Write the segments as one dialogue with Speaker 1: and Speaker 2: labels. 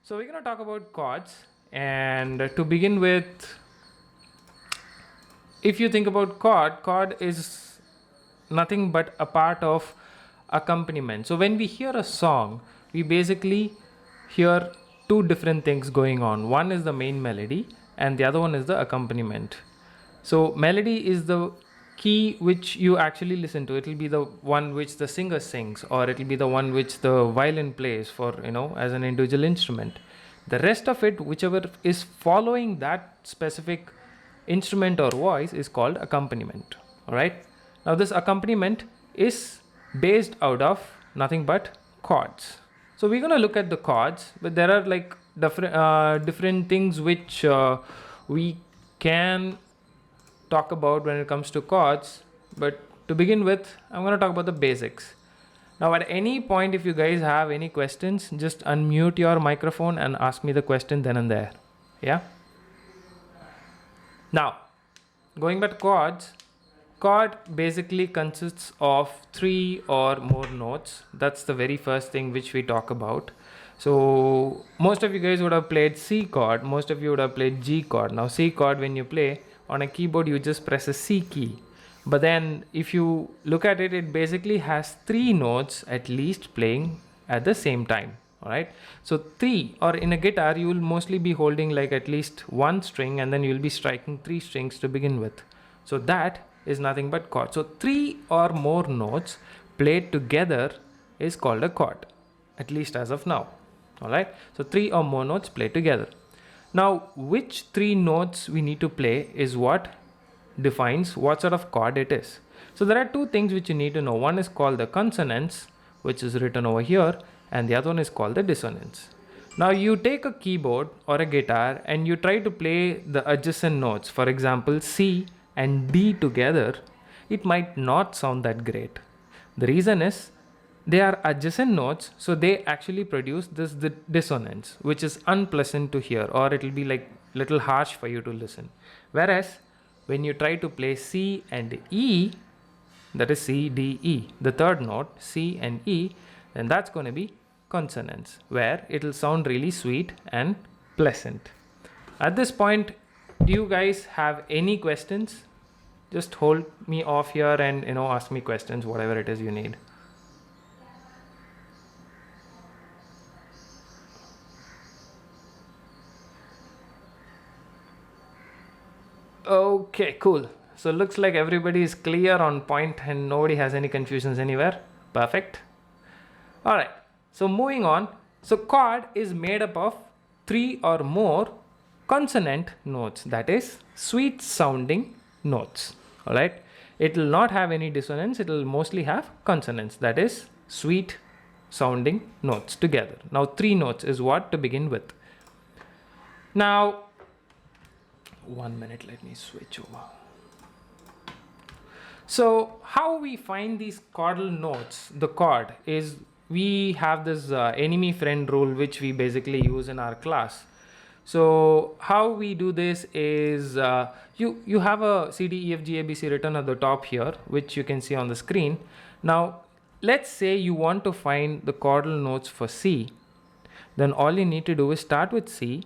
Speaker 1: So we're going to talk about chords, and to begin with, if you think about chord is nothing but a part of accompaniment. So when we hear a song, we basically hear two different things going on. One is the main melody and the other one is the accompaniment. So melody is the key which you actually listen to. It will be the one which the singer sings, or it will be the one which the violin plays for, as an individual instrument. The rest of it, whichever is following that specific instrument or voice, is called accompaniment. All right. Now this accompaniment is based out of nothing but chords. So we're going to look at the chords, but there are like different things which we can talk about when it comes to chords. But to begin with, I'm going to talk about the basics. Now at any point, if you guys have any questions, just unmute your microphone and ask me the question then and there. Yeah. Now, going back to chords, chord basically consists of 3 or more notes. That's the very first thing which we talk about. So most of you guys would have played C chord, most of you would have played G chord. Now C chord, when you play on a keyboard, you just press a C key. But then if you look at it, it basically has 3 notes at least playing at the same time. All right. So 3, or in a guitar, you will mostly be holding like at least 1 string and then you'll be striking 3 strings to begin with. So that is nothing but chord. So 3 or more notes played together is called a chord, at least as of now. All right. So 3 or more notes played together. Now, which 3 notes we need to play is what defines what sort of chord it is. So there are 2 things which you need to know. One is called the consonance, which is written over here, and the other one is called the dissonance. Now you take a keyboard or a guitar and you try to play the adjacent notes, for example C and D together. It might not sound that great. The reason is they are adjacent notes, so they actually produce this dissonance, which is unpleasant to hear, or it will be like little harsh for you to listen. Whereas when you try to play C and E, that is C, D, E, the third note, C and E, then that's going to be consonance, where it will sound really sweet and pleasant. At this point, do you guys have any questions? Just hold me off here and ask me questions, whatever it is you need. Okay, cool. So looks like everybody is clear on point and nobody has any confusions anywhere. Perfect. All right. So moving on. So chord is made up of 3 or more consonant notes, that is sweet sounding notes. All right. It will not have any dissonance. It will mostly have consonants, that is sweet sounding notes together. Now 3 notes is what to begin with. Now 1 minute, let me switch over. So how we find these chordal notes, the chord, is we have this enemy friend rule which we basically use in our class. So how we do this is you have a C, D, E, F, G, A, B, C written at the top here, which you can see on the screen. Now let's say you want to find the chordal notes for C. Then all you need to do is start with C,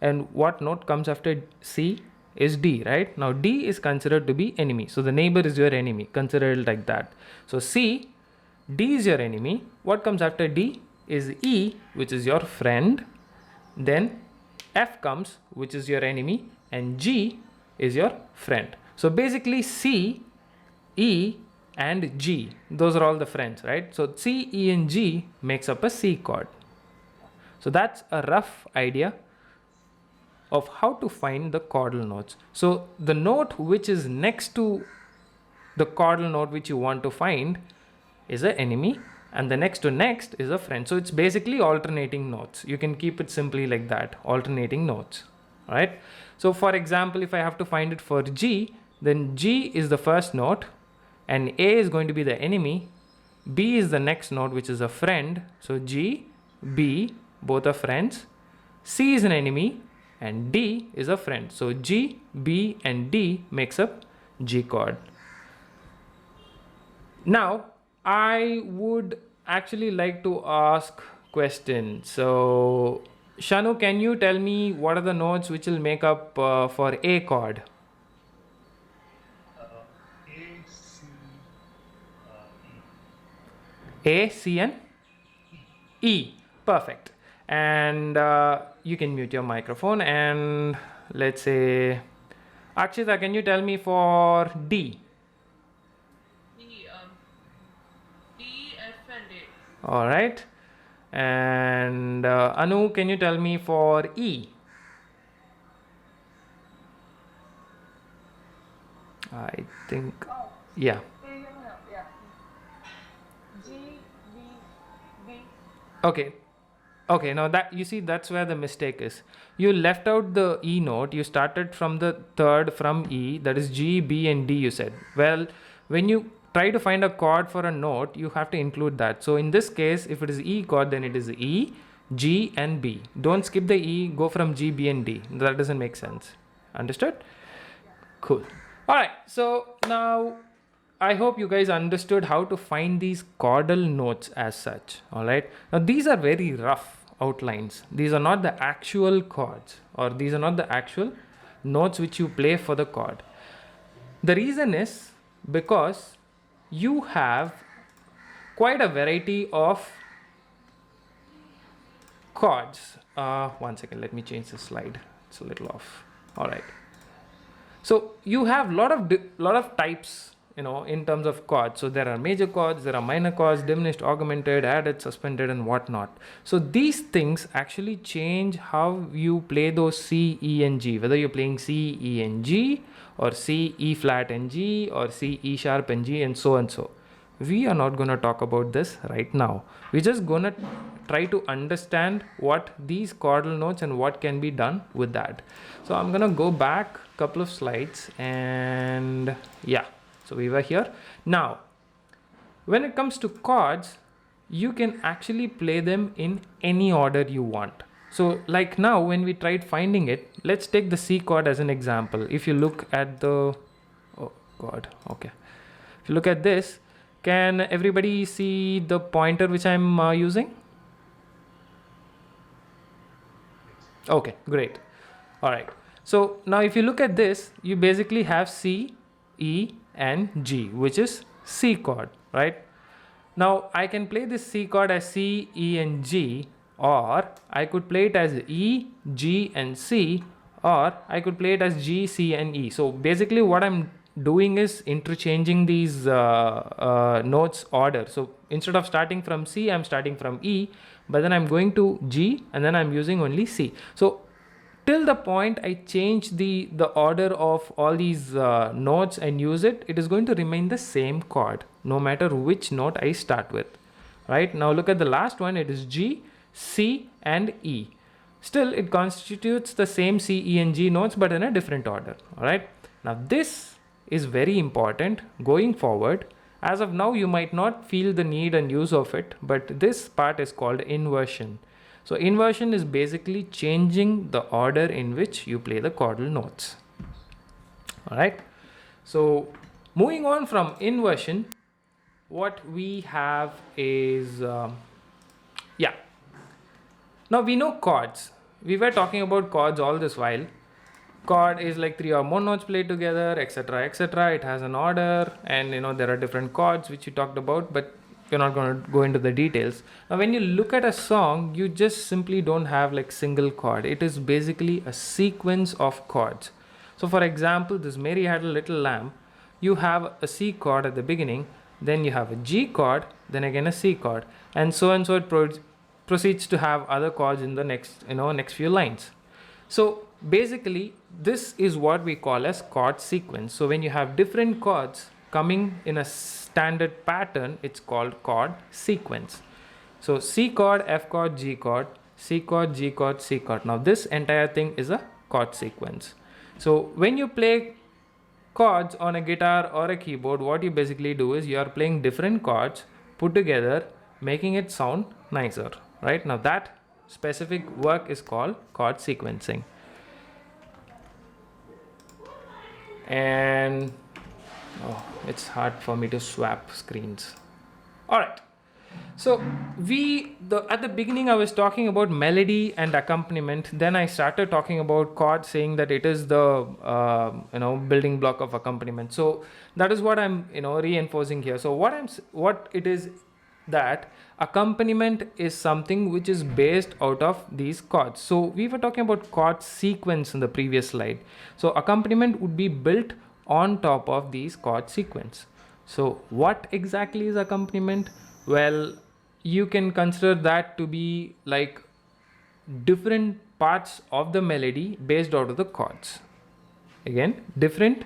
Speaker 1: and what note comes after C is D, right? Now D is considered to be enemy, so the neighbor is your enemy, consider it like that. So C, D is your enemy. What comes after D is E, which is your friend. Then F comes, which is your enemy, and G is your friend. So basically C, E and G, those are all the friends, right? So C, E and G makes up a C chord. So that's a rough idea of how to find the chordal notes. So the note which is next to the chordal note which you want to find is an enemy, and the next to next is a friend. So it's basically alternating notes. You can keep it simply like that, alternating notes. All right. So for example, if I have to find it for G, then G is the first note and A is going to be the enemy. B is the next note, which is a friend. So G, B, both are friends. C is an enemy and D is a friend. So G, B and D makes up G chord. Now I would actually like to ask questions. So Shanu, can you tell me what are the notes which will make up for A chord?
Speaker 2: A, C,
Speaker 1: A, C, and
Speaker 2: E,
Speaker 1: E. Perfect. And you can mute your microphone. And let's say, Akshita, can you tell me for D?
Speaker 3: D, D, F, and A.
Speaker 1: All right. And Anu, can you tell me for E? I think,
Speaker 3: Oh,
Speaker 1: yeah.
Speaker 3: yeah. G, B, B.
Speaker 1: Okay. Okay, now that you see, that's where the mistake is. You left out the E note. You started from the third from E, that is G, B, and D. You said. Well, when you try to find a chord for a note, you have to include that. So in this case, if it is E chord, then it is E, G, and B. Don't skip the E. Go from G, B, and D. That doesn't make sense. Understood? Cool. All right. So now I hope you guys understood how to find these chordal notes as such. All right. Now these are very rough outlines. These are not the actual chords, or these are not the actual notes which you play for the chord. The reason is because you have quite a variety of chords. One second, let me change the slide. It's a little off. All right. So you have lot of types, in terms of chords. So there are major chords, there are minor chords, diminished, augmented, added, suspended, and whatnot. So these things actually change how you play those C, E, and G. Whether you're playing C, E, and G, or C, E flat and G, or C, E sharp and G, and so and so. We are not going to talk about this right now. We're just going to try to understand what these chordal notes and what can be done with that. So I'm going to go back a couple of slides, and yeah, so we were here. Now when it comes to chords, you can actually play them in any order you want. So like now when we tried finding it, let's take the C chord as an example. If you look at the, oh god, okay, if you look at this, can everybody see the pointer which I'm using? Okay, great. All right. So now if you look at this, you basically have C, E, and G, which is C chord, right? Now I can play this C chord as C, E, and G, or I could play it as E, G, and C, or I could play it as G, C, and E. So basically what I'm doing is interchanging these notes order. So instead of starting from C, I'm starting from E, but then I'm going to G, and then I'm using only C. So till the point I change the order of all these notes and use it, it is going to remain the same chord no matter which note I start with. Right now look at the last one. It is G, C, and E. Still it constitutes the same C, E, and G notes but in a different order. All right, now this is very important going forward. As of now you might not feel the need and use of it, but this part is called inversion. So inversion is basically changing the order in which you play the chordal notes. All right. So moving on from inversion, what we have is, yeah. Now we know chords. We were talking about chords all this while. Chord is like three or more notes played together, etc., etc. It has an order, and there are different chords which you talked about, but we're not going to go into the details. Now when you look at a song, you just simply don't have like single chord. It is basically a sequence of chords. So for example, this Mary Had a Little Lamb, you have a C chord at the beginning, then you have a G chord, then again a C chord, and so it proceeds to have other chords in the next few lines. So basically this is what we call as chord sequence. So when you have different chords coming in a standard pattern, it's called chord sequence. So C chord, F chord, G chord, C chord, G chord, C chord. Now this entire thing is a chord sequence. So when you play chords on a guitar or a keyboard, what you basically do is you are playing different chords put together, making it sound nicer, right? Now that specific work is called chord sequencing. And it's hard for me to swap screens. All right. So at the beginning I was talking about melody and accompaniment. Then I started talking about chord, saying that it is the building block of accompaniment. So that is what I'm reinforcing here. So what it is, that accompaniment is something which is based out of these chords. So we were talking about chord sequence in the previous slide. So accompaniment would be built on top of these chord sequence. So what exactly is accompaniment? Well, you can consider that to be like different parts of the melody based out of the chords. Again, different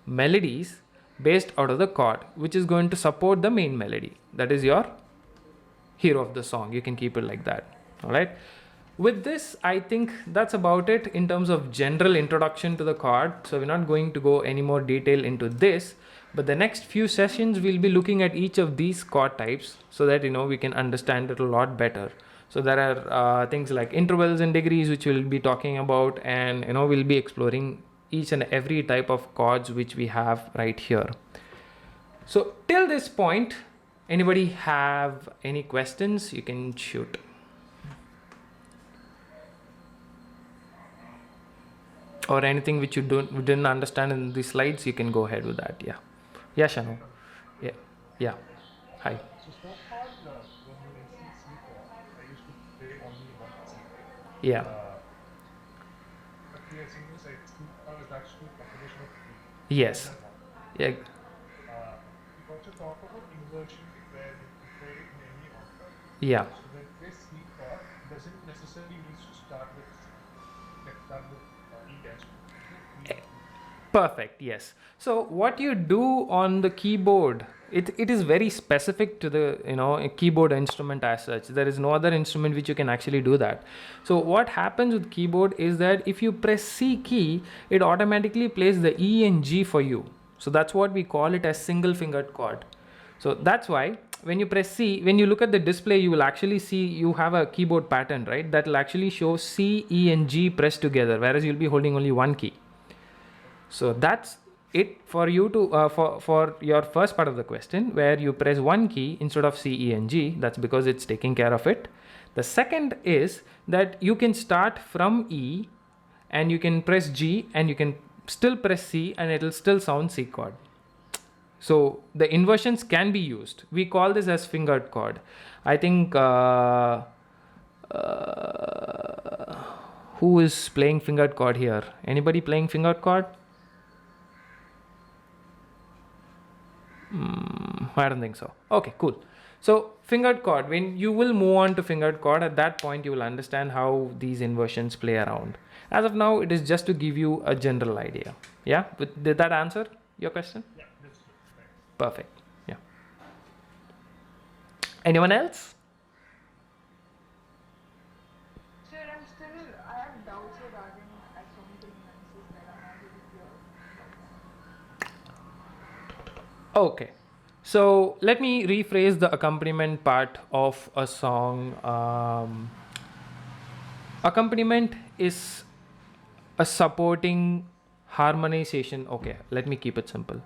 Speaker 1: melodies based out of the chord, which is going to support the main melody. That is your hero of the song. You can keep it like that. All right. With this, I think that's about it in terms of general introduction to the chord. So we're not going to go any more detail into this, but the next few sessions we'll be looking at each of these chord types so that we can understand it a lot better. So there are things like intervals and degrees which we'll be talking about, and we'll be exploring each and every type of chords which we have right here. So till this point, anybody have any questions? You can shoot. Or anything which you didn't understand in the slides, you can go ahead with that. Yeah, Shanu. Yeah. Hi.
Speaker 2: So far, when you were in C chord, I used to play only one C.
Speaker 1: Yeah.
Speaker 2: But we are singing like that's two combination of three.
Speaker 1: Yes. Yeah.
Speaker 2: We also talk about inversion where you play in any order.
Speaker 1: Yeah.
Speaker 2: So when you play C chord, doesn't necessarily need to start with E as well.
Speaker 1: Perfect. Yes. So what you do on the keyboard, it is very specific to the a keyboard instrument as such. There is no other instrument which you can actually do that. So what happens with keyboard is that if you press C key, it automatically plays the E and G for you. So that's what we call it as single fingered chord. So that's why when you press C, when you look at the display, you will actually see you have a keyboard pattern, right? That will actually show C, E and G pressed together, whereas you'll be holding only one key. So that's it for you to for your first part of the question, where you press one key instead of C, E and G. That's because it's taking care of it. The second is that you can start from E and you can press G and you can still press C and it will still sound C chord. So the inversions can be used. We call this as fingered chord. I think who is playing fingered chord here? Anybody playing fingered chord? I don't think so. Okay, cool. So fingered chord, when you will move on to fingered chord, at that point you will understand how these inversions play around. As of now, it is just to give you a general idea. Yeah, did that answer your question?
Speaker 2: Yeah, that's good. Thanks.
Speaker 1: Perfect. Yeah. Anyone else?
Speaker 3: Sir, I have doubts regarding accompaniments that I'm not really clear.
Speaker 1: Okay. So let me rephrase the accompaniment part of a song. Accompaniment is a supporting harmonization. Okay, let me keep it simple.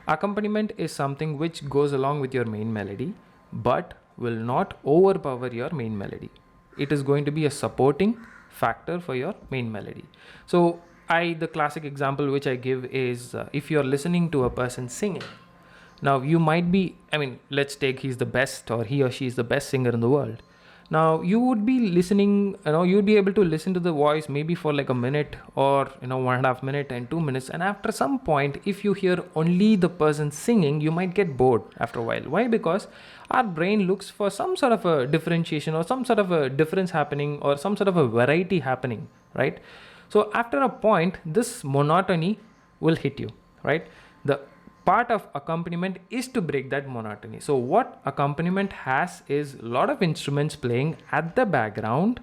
Speaker 1: Accompaniment is something which goes along with your main melody but will not overpower your main melody. It is going to be a supporting factor for your main melody. So the classic example which I give is if you're listening to a person singing. Now you might be, let's take he's the best or he or she is the best singer in the world. Now you would be listening, you'd be able to listen to the voice maybe for like a minute or 1.5 minutes and 2 minutes, and after some point if you hear only the person singing, you might get bored after a while. Why? Because our brain looks for some sort of a differentiation or some sort of a difference happening or some sort of a variety happening, right? So after a point, this monotony will hit you, right? The part of accompaniment is to break that monotony. So what accompaniment has is a lot of instruments playing at the background.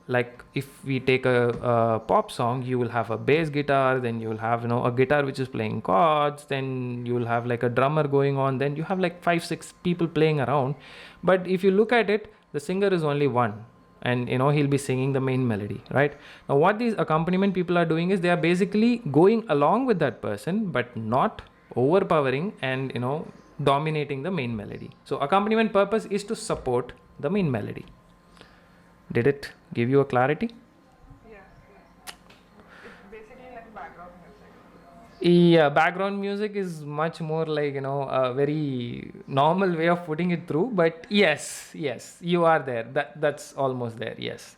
Speaker 1: Like if we take a pop song, you will have a bass guitar, then you will have a guitar which is playing chords, then you will have like a drummer going on, then you have like 5-6 people playing around. But if you look at it, the singer is only one, and he'll be singing the main melody, right? Now what these accompaniment people are doing is they are basically going along with that person but not overpowering and dominating the main melody. So accompaniment purpose is to support the main melody. Did it give you a clarity?
Speaker 3: Yes, yes. It's basically like background music.
Speaker 1: Yeah, background music is much more like, a very normal way of putting it through, but yes, you are there. That's almost there. Yes.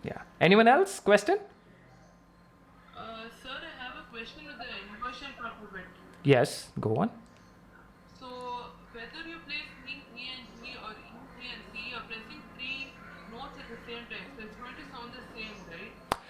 Speaker 1: Yeah. Anyone else? Question?
Speaker 4: Sir, I have a question with the inversion part of it.
Speaker 1: Yes, go on.
Speaker 4: So, whether you play in E and G or in E and C, you're pressing three notes at the same time. So, it's going to sound the same, right?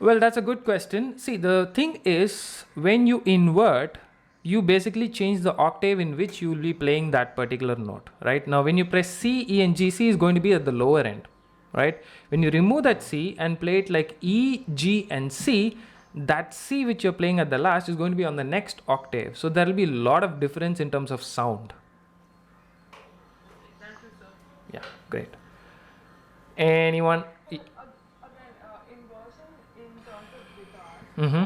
Speaker 1: Well, that's a good question. See, the thing is, when you invert, you basically change the octave in which you will be playing that particular note, right? Now, when you press C, E, and G, C is going to be at the lower end, right? When you remove that C and play it like E, G, and C, that C which you're playing at the last is going to be on the next octave. So there will be a lot of difference in terms of sound.
Speaker 4: Thank you, sir.
Speaker 1: Yeah, great. Anyone?
Speaker 3: So again, inversion in terms of guitar.
Speaker 1: Mm-hmm.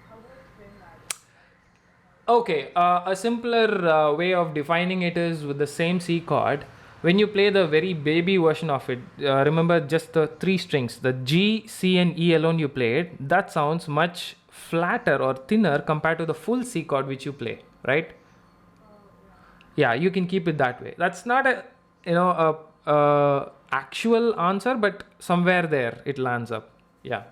Speaker 3: How do I explain that?
Speaker 1: Okay, a simpler way of defining it is with the same C chord. When you play the very baby version of it, remember just the three strings, the G, C, and E alone you played, that sounds much flatter or thinner compared to the full C chord which you play, right? Yeah, you can keep it that way. That's not a actual answer, but somewhere there it lands up. Yeah.